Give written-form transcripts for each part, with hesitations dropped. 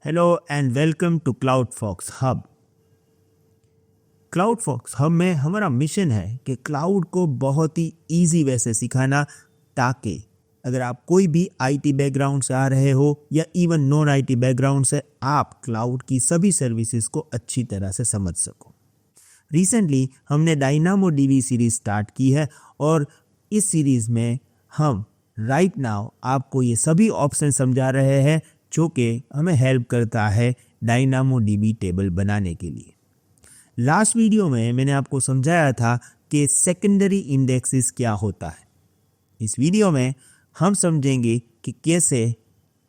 Hello and welcome to Cloudfox hub. Cloudfox hub में हमारा mission है कि क्लाउड को बहुत ही इजी वे से सिखाना, ताकि अगर आप कोई भी आईटी बैकग्राउंड से आ रहे हो या इवन नॉन आईटी बैकग्राउंड से, आप क्लाउड की सभी सर्विसेज को अच्छी तरह से समझ सको। रिसेंटली हमने डायनामो डीबी सीरीज स्टार्ट की है और इस सीरीज में हम राइट नाउ आपको ये सभी ऑप्शन समझा रहे हैं जो कि हमें हेल्प करता है डायनामो डीबी टेबल बनाने के लिए। लास्ट वीडियो में मैंने आपको समझाया था कि सेकेंडरी इंडेक्सेस क्या होता है। इस वीडियो में हम समझेंगे कि कैसे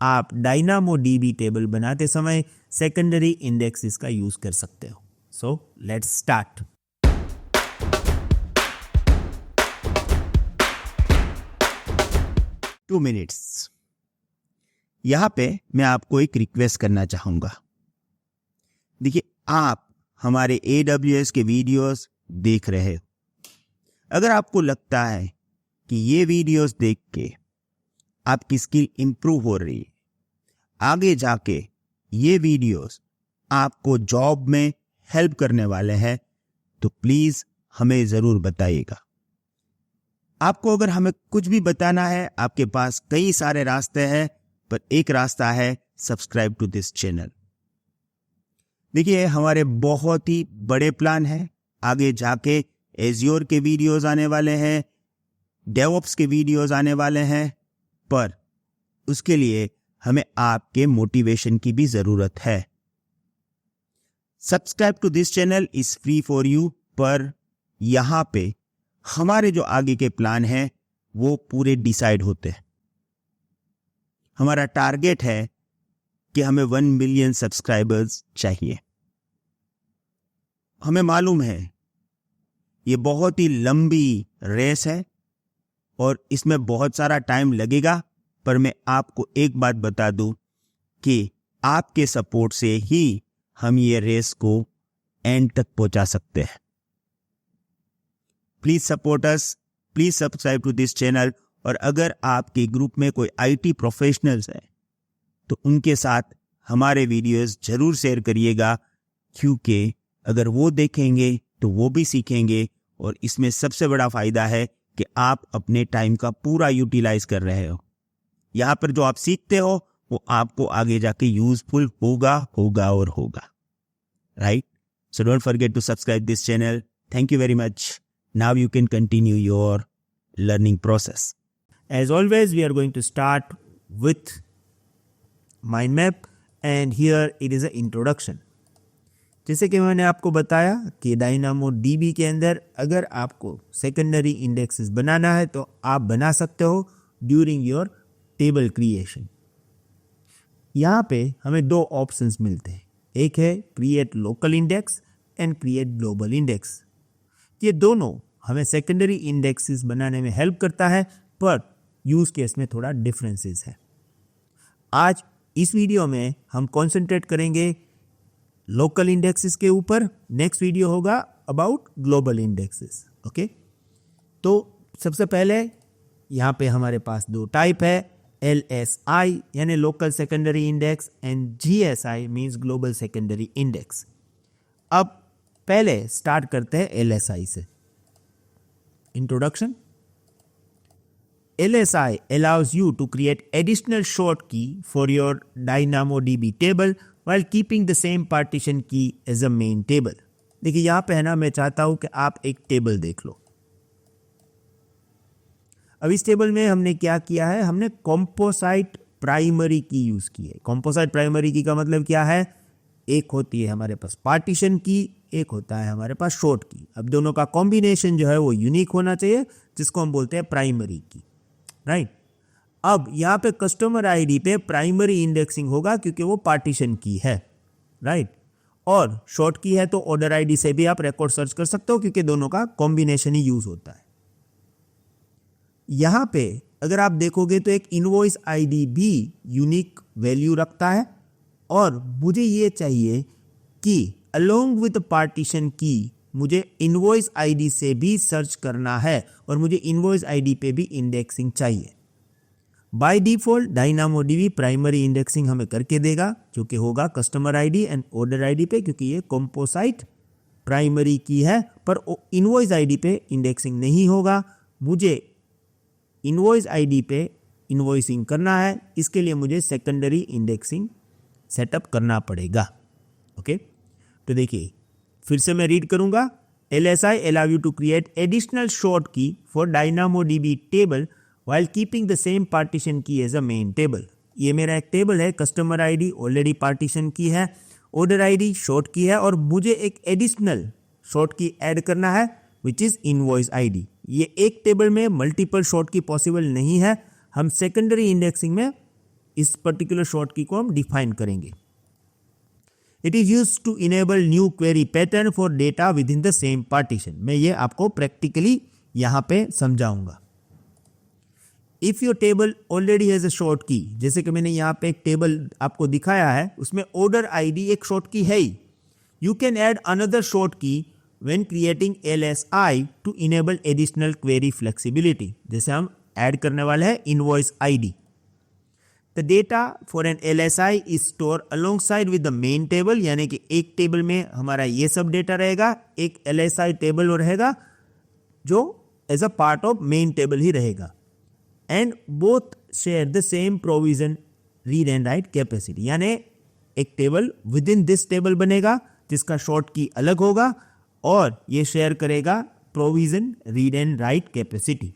आप डायनामो डीबी टेबल बनाते समय सेकेंडरी इंडेक्सेस का यूज कर सकते हो। So let's start. Two minutes. यहाँ पे मैं आपको एक रिक्वेस्ट करना चाहूँगा। देखिए, आप हमारे AWS के वीडियोस देख रहे हो। अगर आपको लगता है कि ये वीडियोस देख के आपकी स्किल इम्प्रूव हो रही है, आगे जाके ये वीडियोस आपको जॉब में हेल्प करने वाले हैं, तो प्लीज़ हमें ज़रूर बताइएगा। आपको अगर हमें कुछ भी बताना है, आपके पास कई सारे रास्ते हैं, पर एक रास्ता है सब्सक्राइब टू दिस चैनल। देखिए, हमारे बहुत ही बड़े प्लान हैं। आगे जाके एज्योर के वीडियोस आने वाले हैं, डेवऑप्स के वीडियोस आने वाले हैं, पर उसके लिए हमें आपके मोटिवेशन की भी ज़रूरत है। Subscribe to this channel is free for you, पर यहाँ पे हमारे जो आगे के प्लान हैं वो पूरे डिसाइड होते हैं। हमारा टारगेट है कि हमें 1 मिलियन सब्सक्राइबर्स चाहिए। हमें मालूम है ये बहुत ही लंबी रेस है और इसमें बहुत सारा टाइम लगेगा, पर मैं आपको एक बात बता दूं कि आपके सपोर्ट से ही हम ये रेस को एंड तक पहुंचा सकते हैं। Please support us, please subscribe to this channel. और अगर आपके ग्रुप में कोई आईटी प्रोफेशनल्स है तो उनके साथ हमारे वीडियोस जरूर शेयर करिएगा, क्योंकि अगर वो देखेंगे तो वो भी सीखेंगे। और इसमें सबसे बड़ा फायदा है कि आप अपने टाइम का पूरा यूटिलाइज कर रहे हो। यहाँ पर जो आप सीखते हो वो आपको आगे जाके यूजफुल होगा और होगा। Right? So don't forget to subscribe this channel. Thank you very much. Now you can continue your learning process. As always, we are going to start with mind map and here it is a introduction. जैसे कि मैंने आपको बताया कि dynamo dB के अंदर अगर आपको सेकेंडरी इंडेक्सेस बनाना है तो आप बना सकते हो ड्यूरिंग योर टेबल क्रिएशन। यहाँ पे हमें दो ऑप्शंस मिलते हैं, एक है create local index and create global index. ये दोनों हमें सेकेंडरी इंडेक्सेस बनाने में हेल्प करता है, पर यूज केस में थोड़ा डिफरेंसेस है। आज इस वीडियो में हम कंसंट्रेट करेंगे लोकल इंडेक्सेस के ऊपर। नेक्स्ट वीडियो होगा अबाउट ग्लोबल इंडेक्सेस। ओके, तो सबसे पहले यहाँ पे हमारे पास दो टाइप है, LSI यानी local secondary index and GSI means global secondary index. अब पहले स्टार्ट करते हैं LSI से। Introduction. LSI allows you to create additional short key for your DynamoDB table while keeping the same partition key as a main table. देखिए, यहाँ पे है ना, मैं चाहता हूँ कि आप एक टेबल देख लो। अब इस टेबल में हमने क्या किया है, हमने कॉम्पोसाइट प्राइमरी की यूज की है। कॉम्पोसाइट प्राइमरी की का मतलब क्या है, एक होती है हमारे पास पार्टीशन की, एक होता है हमारे पास शॉर्ट की। अब दोनों का कॉम्बिनेशन जो है वो यूनिक होना चाहिए, जिसको हम बोलते हैं प्राइमरी की। राइट? अब यहाँ पे कस्टमर आईडी पे प्राइमरी इंडेक्सिंग होगा क्योंकि वो पार्टीशन की है। राइट? और शॉर्ट की है तो ऑर्डर आईडी से भी आप रिकॉर्ड सर्च कर सकते हो, क्योंकि दोनों का कॉम्बिनेशन ही यूज होता है। यहाँ पे अगर आप देखोगे तो एक इनवॉइस आईडी भी यूनिक वैल्यू रखता है, और मुझे ये चाहिए कि अलोंग विद पार्टीशन की मुझे इनवॉइस आईडी से भी सर्च करना है, और मुझे इनवॉइस आईडी पे भी इंडेक्सिंग चाहिए। By default DynamoDB primary indexing हमें करके देगा, जो कि होगा customer ID and order ID पे, क्योंकि ये कंपोजिट प्राइमरी की है, पर इनवॉइस आईडी पे इंडेक्सिंग नहीं होगा। मुझे इनवॉइस आईडी पे इनवॉइसिंग करना है, इसके लिए मुझे सेकेंडरी इंडेक्सिंग सेटअप करना पड़ेगा। ओके, तो देखिए फिर से मैं रीड करूंगा। LSI allow you to create additional short key for DynamoDB table while keeping the same partition key as a main table। ये मेरा एक टेबल है, कस्टमर आईडी ऑलरेडी पार्टीशन की है, ऑर्डर आईडी शॉर्ट की है, और मुझे एक एडिशनल शॉर्ट की ऐड करना है विच इज इनवॉइस आईडी। ये एक टेबल में मल्टीपल शॉर्ट की पॉसिबल नहीं है, हम सेकेंडरी इंडेक्सिंग में इस पर्टिकुलर शॉर्ट की को हम डिफाइन करेंगे। It is use to enable new query pattern for data within the same partition. मैं ये आपको प्रैक्टिकली यहां पे समझाऊंगा। If your table already has a short key, जैसे कि मैंने यहाँ पे एक टेबल आपको दिखाया है, उसमें ऑर्डर आईडी एक शॉर्ट की है ही, you can add another sort key when creating LSI to enable additional query flexibility. जैसे हम ऐड करने वाले हैं invoice ID. The data for an LSI is store alongside with the main table, यानी कि एक टेबल में हमारा ये सब डेटा रहेगा, एक LSI टेबल और रहेगा जो as a part of main table ही रहेगा। And both share the same provision read and write capacity, यानी एक table within this table बनेगा जिसका शॉर्ट की अलग होगा, और ये शेयर करेगा provision read and write capacity.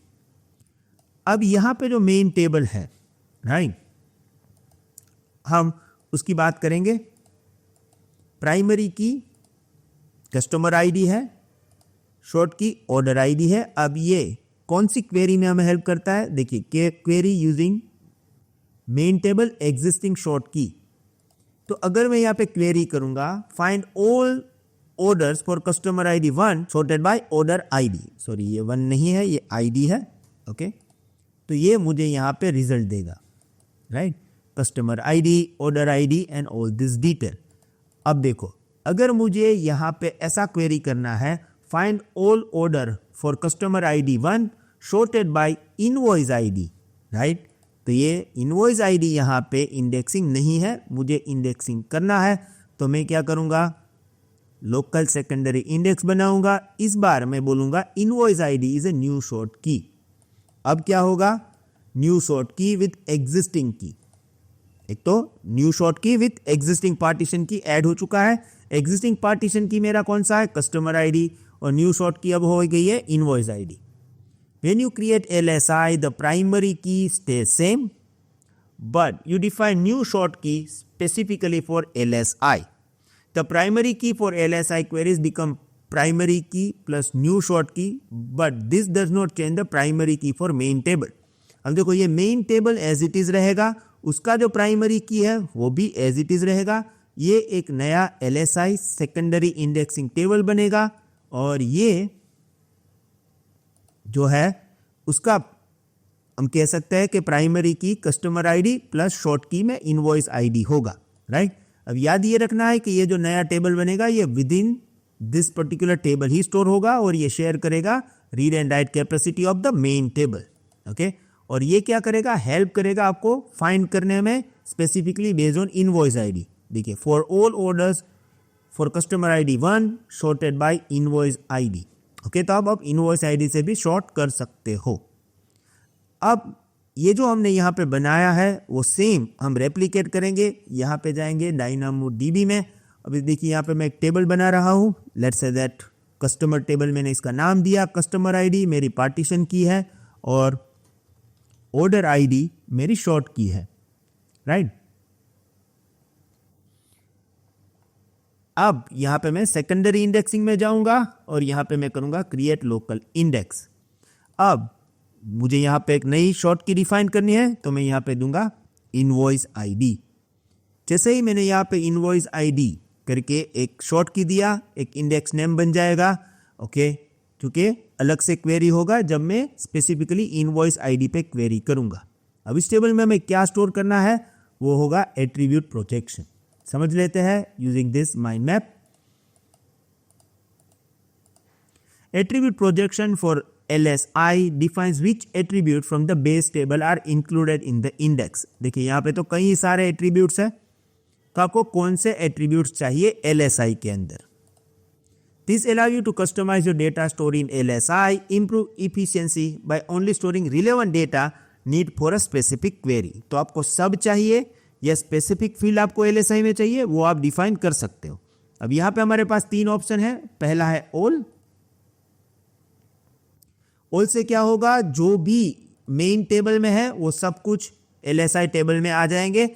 अब यहां पे जो मेन टेबल है, राइट, हम उसकी बात करेंगे। प्राइमरी की कस्टमर आईडी है, शॉर्ट की ऑर्डर आईडी है। अब ये कौन सी क्वेरी में हमें हेल्प करता है? देखिए, query using main table existing short key. तो अगर मैं यहाँ पे क्वेरी करूंगा find all orders for customer ID 1 sorted by order ID, sorry ये 1 नहीं है, ये आईडी है। ओके, तो ये मुझे यहाँ पे रिजल्ट देगा, right, customer ID, order ID and all this detail. अब देखो, अगर मुझे यहाँ पे ऐसा क्वेरी करना है, find all order for customer ID 1 sorted by invoice ID, right, तो ये इनवॉइस आईडी यहाँ पे इंडेक्सिंग नहीं है, मुझे इंडेक्सिंग करना है। तो मैं क्या करूँगा, लोकल सेकेंडरी इंडेक्स बनाऊंगा। इस बार मैं बोलूँगा invoice ID is a new short की। अब क्या होगा, न्यू शॉर्ट की विथ एग्जिस्टिंग की। एक तो न्यू शॉर्ट की विथ एग्जिस्टिंग पार्टीशन की ऐड हो चुका है। एग्जिस्टिंग पार्टीशन की मेरा कौन सा है, कस्टमर आईडी, और न्यू शॉर्ट की अब हो गई है invoice ID. When you create LSI, the primary key stays same, but you define new short key specifically for LSI. The primary key for LSI queries become primary key plus new short key, but this does not change the primary key for main table. अब देखो, ये main table as it is रहेगा, उसका जो primary key है वो भी as it is रहेगा। ये एक नया LSI secondary indexing table बनेगा, और ये जो है उसका हम कह सकते हैं कि प्राइमरी की कस्टमर आईडी प्लस शॉर्ट की में इनवॉइस आईडी होगा, राइट। अब याद ये रखना है कि ये जो नया टेबल बनेगा ये with in this particular table he store होगा, और ये शेयर करेगा read and write capacity of the main table. Okay, और ये क्या करेगा, हेल्प करेगा आपको फाइंड करने में specifically based on invoice ID. देखिए, for all orders for customer ID 1 sorted by invoice ID. Okay, तो अब इनवॉइस आईडी से भी शॉर्ट कर सकते हो। अब ये जो हमने यहाँ पे बनाया है वो सेम हम रेप्लिकेट करेंगे। यहाँ पे जाएंगे DynamoDB में। अभी देखिए, यहाँ पे मैं एक टेबल बना रहा हूँ, let's say that customer table, मैंने इसका नाम दिया कस्टमर आईडी, मेरी पार्टीशन की है, और ऑर्डर आईडी मेरी शॉर्ट की है, राइट। अब यहाँ पे मैं सेकेंडरी इंडेक्सिंग में जाऊंगा, और यहाँ पे मैं करूंगा क्रिएट लोकल इंडेक्स। अब मुझे यहाँ पे एक नई शॉर्ट की डिफाइन करनी है, तो मैं यहाँ पे दूंगा इनवॉइस आईडी। जैसे ही मैंने यहाँ पे इनवॉइस आईडी करके एक शॉर्ट की दिया, एक इंडेक्स नेम बन जाएगा। ओके, क्योंकि अलग से क्वेरी होगा जब मैं स्पेसिफिकली इनवॉइस आईडी पे क्वेरी करूंगा। अब इस टेबल में हमें क्या स्टोर करना है, वो होगा एट्रीब्यूट प्रोजेक्शन। समझ लेते हैं using this mind map. Attribute projection for LSI defines which attribute from the base table are included in the index. देखिए यहाँ पे तो कई सारे एट्रीब्यूट्स हैं, तो आपको कौन से एट्रीब्यूट्स चाहिए LSI के अंदर. This allows you to customize your data stored in LSI, improve efficiency by only storing relevant data need for a specific query. तो आपको सब चाहिए या स्पेसिफिक फील्ड आपको LSI में चाहिए, वो आप डिफाइन कर सकते हो. अब यहाँ पे हमारे पास 3 ऑप्शन है. पहला है ऑल. ऑल से क्या होगा, जो भी मेन टेबल में है वो सब कुछ LSI टेबल में आ जाएंगे,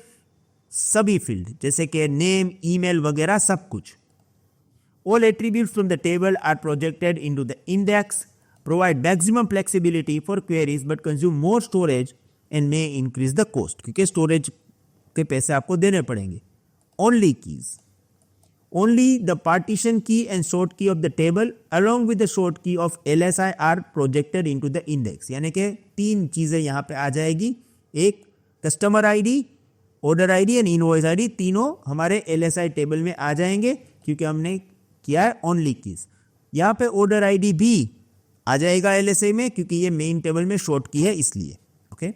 सभी फील्ड जैसे कि नेम, ईमेल वगैरह सब कुछ. All attributes from the table are projected into the index, provide maximum flexibility for queries but consume more storage and may increase the cost. क्योंकि स्टोरेज के पैसे आपको देने पड़ेंगे. Only keys. Only the partition key and sort key of the table along with the sort key of LSI are projected into the index. यानी कि 3 चीज़ें यहाँ पे आ जाएगी. एक customer ID, order ID and invoice ID, तीनों हमारे LSI table में आ जाएंगे क्योंकि हमने किया है ओनली कीज. यहाँ पे ऑर्डर आईडी भी आ जाएगा LSI में क्योंकि ये मेन टेबल में शॉर्ट की है इसलिए. Okay.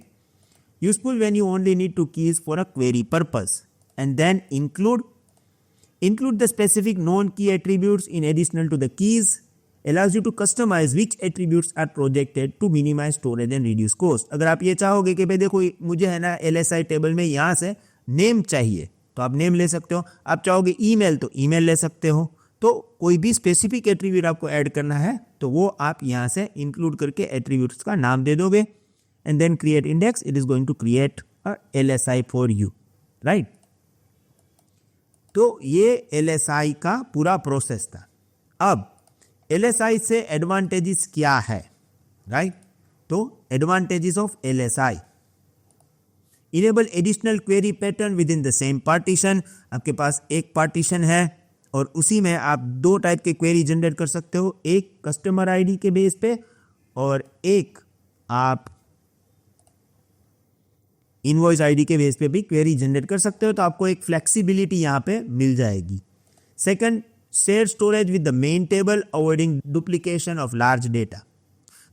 Useful when you only need two keys for a query purpose and then include the specific non key attributes in additional to the keys. allows you to customize which attributes are projected to minimize storage and reduce cost. अगर आप ये चाहोगे कि भाई देखो मुझे है ना LSI टेबल में यहाँ से नेम चाहिए तो आप नेम ले सकते हो. आप चाहोगे ईमेल तो ईमेल ले सकते हो. तो कोई भी स्पेसिफिक एट्रीब्यूट आपको ऐड करना है तो वो आप यहाँ से इंक्लूड करके एट्रीब्यूट्स का नाम दे दोगे and then create index. It is going to create a LSI for you, right. तो ये LSI का पूरा प्रोसेस था. अब LSI से एडवांटेजेस क्या है, राइट. तो advantages of LSI: enable additional query pattern with in the same partition. आपके पास एक पार्टीशन है और उसी में आप 2 टाइप के क्वेरी जनरेट कर सकते हो. एक कस्टमर आईडी के बेस पे और एक आप इनवॉइस आईडी के बेस पे भी क्वेरी जनरेट कर सकते हो. तो आपको एक फ्लेक्सिबिलिटी यहाँ पे मिल जाएगी. Second, share storage with the main table avoiding duplication of large data.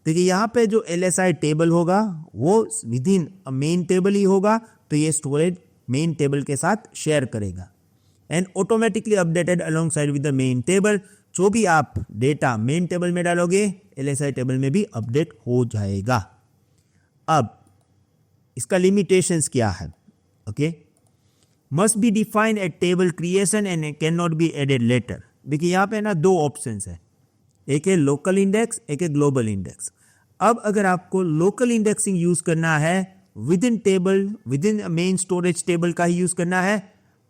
देखिए यहाँ पे जो LSI टेबल होगा वो within a main table ही होगा, तो ये स्टोरेज मेन टेबल के साथ शेयर करेगा. And automatically updated along side with the main table. जो भी आप डेटा मेन टेबल में डालोगे LSI टेबल में भी अपडेट हो जाएगा. अब इसका लिमिटेशंस क्या है, okay. Must be define at table creation and can not be added later. देखिए यहाँ पे ना 2 ऑप्शंस है, एक है लोकल इंडेक्स, एक है ग्लोबल इंडेक्स. अब अगर आपको लोकल इंडेक्सिंग यूज करना है with in table, with in main storage table का ही यूज करना है,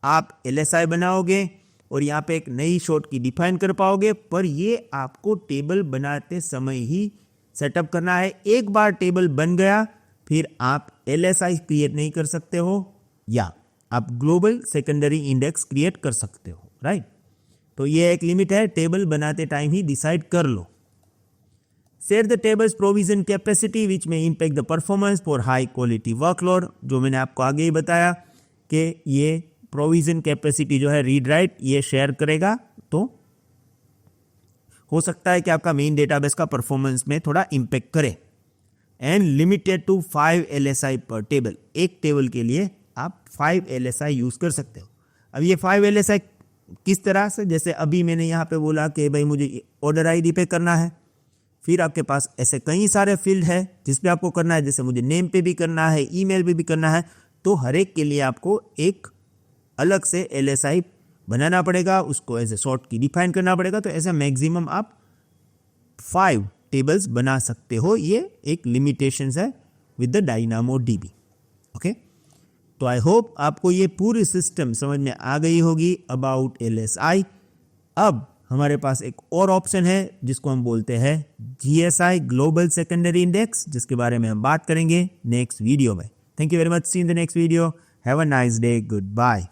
आप LSI बनाओगे और यहाँ पे एक नई शॉर्ट की डिफाइन कर पाओगे. पर ये आपको टेबल बनाते समय ही सेटअप करना है. एक बार टेबल बन गया फिर आप LSI क्रिएट नहीं कर सकते हो या आप ग्लोबल सेकेंडरी इंडेक्स क्रिएट कर सकते हो, राइट. तो ये एक लिमिट है, टेबल बनाते टाइम ही डिसाइड कर लो. Share the tables provision capacity which may impact the performance for high quality workload. जो मैंने आपको आगे ही बताया कि ये प्रोविजन कैपेसिटी जो है रीड राइट ये शेयर करेगा, तो हो सकता है कि आपका मेन डेटाबेस का परफॉर्मेंस में थोड़ा इम्पैक्ट करे. एंड लिमिटेड टू 5 LSI पर टेबल. एक टेबल के लिए आप 5 LSI यूज कर सकते हो. अब ये 5 LSI किस तरह से, जैसे अभी मैंने यहाँ पे बोला कि भाई मुझे ऑर्डर आईडी पे करना है, फिर आपके पास ऐसे कई सारे फील्ड है जिस पे आपको करना है, जैसे मुझे नेम पे भी करना है, ईमेल पे भी करना है. तो हर एक के लिए आपको एक अलग से LSI बनाना पड़ेगा, उसको एज ए शॉर्ट की डिफाइन करना पड़ेगा. तो ऐसे मैक्सिमम आप 5 टेबल्स बना सकते हो. ये एक लिमिटेशंस है विद द DynamoDB. ओके, तो आई होप आपको ये पूरी सिस्टम समझ में आ गई होगी अबाउट LSI. अब हमारे पास एक और ऑप्शन है जिसको हम बोलते हैं GSI ग्लोबल सेकेंडरी इंडेक्स, जिसके बारे में हम बात करेंगे नेक्स्ट वीडियो में. Thank you very much. See in the next video. Have a nice day. Good bye.